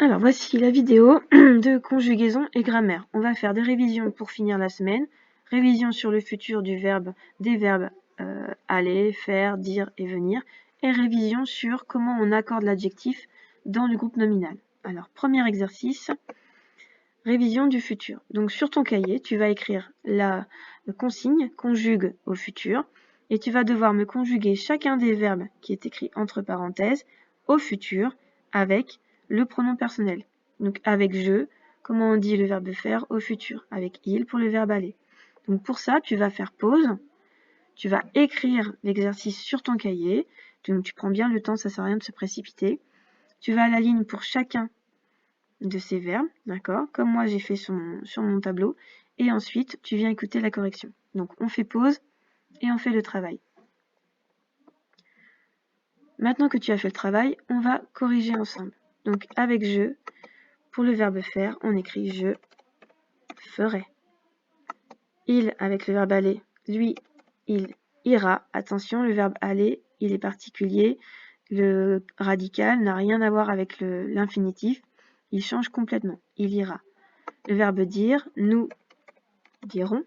Alors voici la vidéo de conjugaison et grammaire. On va faire des révisions pour finir la semaine, révision sur le futur des verbes aller, faire, dire et venir, et révision sur comment on accorde l'adjectif dans le groupe nominal. Alors premier exercice, révision du futur. Donc sur ton cahier, tu vas écrire la consigne conjugue au futur et tu vas devoir me conjuguer chacun des verbes qui est écrit entre parenthèses au futur avec le pronom personnel. Donc avec je, comment on dit le verbe faire au futur, avec il pour le verbe aller. Donc pour ça, tu vas faire pause, tu vas écrire l'exercice sur ton cahier, donc tu prends bien le temps, ça sert à rien de se précipiter. Tu vas à la ligne pour chacun de ces verbes, d'accord, comme moi j'ai fait sur mon tableau, et ensuite tu viens écouter la correction. Donc on fait pause et on fait le travail. Maintenant que tu as fait le travail, on va corriger ensemble. Donc avec je, pour le verbe faire, on écrit je ferai. Il avec le verbe aller, lui, il ira. Attention, le verbe aller, il est particulier. Le radical n'a rien à voir avec l'infinitif. Il change complètement. Il ira. Le verbe dire, nous dirons.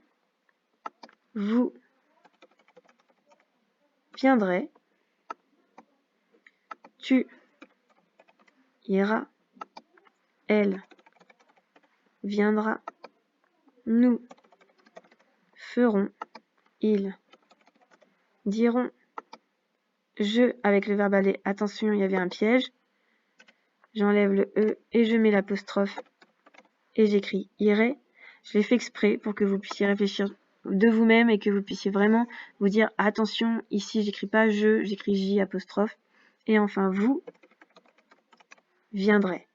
Vous viendrez. Tu iras. Elle viendra. Nous ferons. Ils diront. Je avec le verbe aller. Attention, il y avait un piège. J'enlève le E et je mets l'apostrophe et j'écris irai. Je l'ai fait exprès pour que vous puissiez réfléchir de vous-même et que vous puissiez vraiment vous dire attention, ici j'écris pas je, j'écris J apostrophe. Et enfin vous viendrez.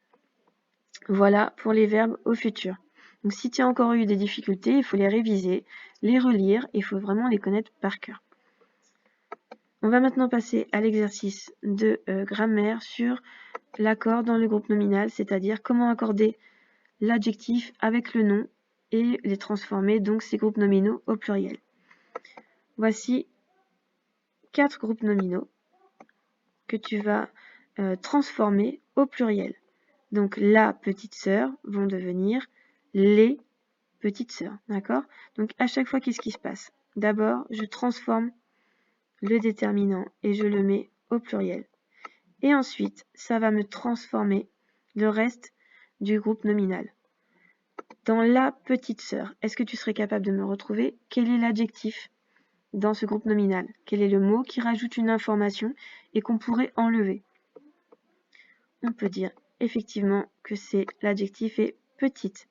Voilà pour les verbes au futur. Donc si tu as encore eu des difficultés, il faut les réviser, les relire et il faut vraiment les connaître par cœur. On va maintenant passer à l'exercice de grammaire sur l'accord dans le groupe nominal, c'est-à-dire comment accorder l'adjectif avec le nom et les transformer, donc ces groupes nominaux, au pluriel. Voici 4 groupes nominaux que tu vas transformer au pluriel. Donc la petite sœur vont devenir les petites sœurs, d'accord? Donc à chaque fois, qu'est-ce qui se passe? D'abord, je transforme le déterminant et je le mets au pluriel. Et ensuite, ça va me transformer le reste du groupe nominal. Dans la petite sœur, est-ce que tu serais capable de me retrouver? Quel est l'adjectif dans ce groupe nominal? Quel est le mot qui rajoute une information et qu'on pourrait enlever? On peut dire effectivement que c'est l'adjectif est petite.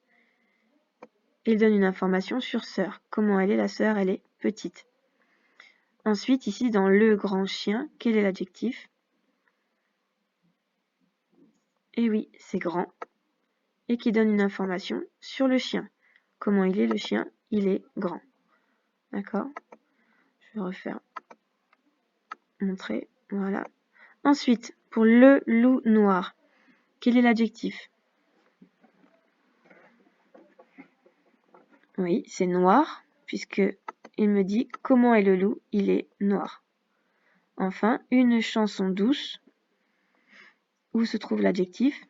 Il donne une information sur sœur. Comment elle est la sœur? Elle est petite. Ensuite, ici, dans le grand chien, quel est l'adjectif? Eh oui, c'est grand. Et qui donne une information sur le chien. Comment il est le chien? Il est grand. D'accord? Je vais refaire. Montrer. Voilà. Ensuite, pour le loup noir, quel est l'adjectif? Oui, c'est noir, puisque il me dit comment est le loup? Il est noir. Enfin, une chanson douce. Où se trouve l'adjectif?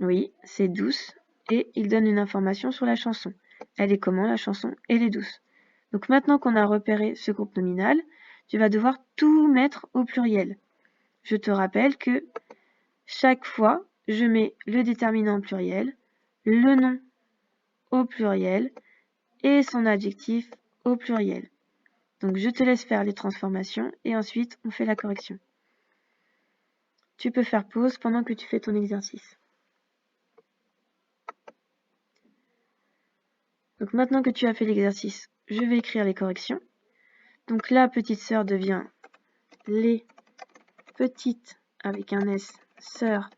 Oui, c'est douce et il donne une information sur la chanson. Elle est comment la chanson? Elle est douce. Donc maintenant qu'on a repéré ce groupe nominal, tu vas devoir tout mettre au pluriel. Je te rappelle que chaque fois, je mets le déterminant au pluriel, le nom au pluriel et son adjectif au pluriel. Donc je te laisse faire les transformations et ensuite on fait la correction. Tu peux faire pause pendant que tu fais ton exercice. Donc maintenant que tu as fait l'exercice, je vais écrire les corrections. Donc la petite sœur devient les petites avec un S, sœurs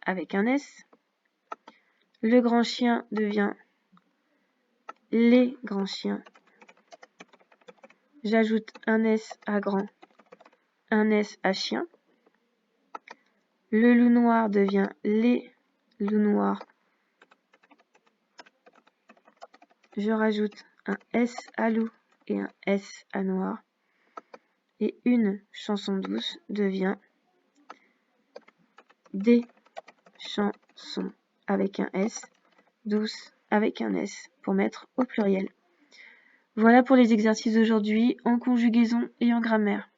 avec un S. Le grand chien devient les grands chiens. J'ajoute un S à grand, un S à chien. Le loup noir devient les loups noirs. Je rajoute un S à loup et un S à noir. Et une chanson douce devient des chansons avec un S, douces avec un S pour mettre au pluriel. Voilà pour les exercices d'aujourd'hui en conjugaison et en grammaire.